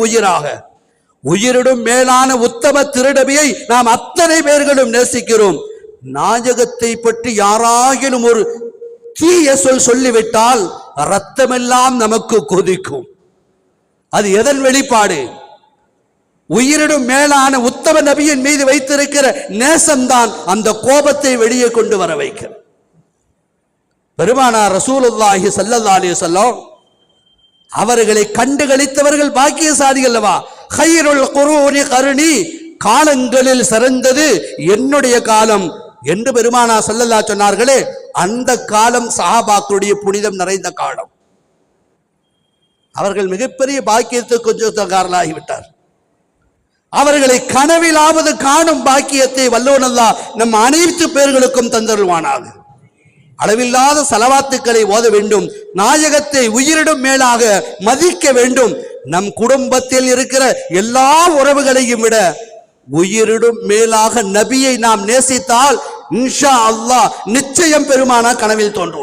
உயிராக உயிரிடும் மேலான உத்தம திருநபியை நாம் அத்தனை பேர்களும் நேசிக்கிறோம். நாயகத்தை பற்றி யாராகிலும் ஒரு தீய சொல் சொல்லிவிட்டால் ரத்தமெல்லாம் நமக்கு கொதிக்கும். அது எதன் வெளிப்பாடு? உயிரிடும் மேலான உத்தம நபியின் மீது வைத்திருக்கிற நேசம்தான் அந்த கோபத்தை வெளியே கொண்டு வர வைக்க. பெருமானார் ரசூலுல்லாஹி ஸல்லல்லாஹு அலைஹி வஸல்லம் அவர்களை கண்டுகளித்தவர்கள் பாக்கியசாலிகள் அல்லவா? கைருல் குரூனி கருணி, காலங்களில் சிறந்தது என்னுடைய காலம் என்று பெருமானார் ஸல்லல்லாஹு சொன்னார்களே, அந்த காலம் சஹாபாக்களுடைய புனிதம் நிறைந்த காலம். அவர்கள் மிகப்பெரிய பாக்கியத்துக்கு கொஞ்சக்காரர்களாகிவிட்டார். அவர்களை கனவிலாவது காணும் பாக்கியத்தை வல்லோன் அல்லாஹ் நம் அனைத்து பேர்களுக்கும் தந்தருவானாக. அளவில்லாத சலவாத்துக்களை ஓத வேண்டும். நாயகத்தை உயிரிடும் மேலாக மதிக்க வேண்டும். நம் குடும்பத்தில் இருக்கிற எல்லா உறவுகளையும் விட உயிரிடும் மேலாக நபியை நாம் நேசித்தால் இன்ஷா அல்லாஹ் நிச்சயம் பெருமானார் கனவில் தோன்றும்.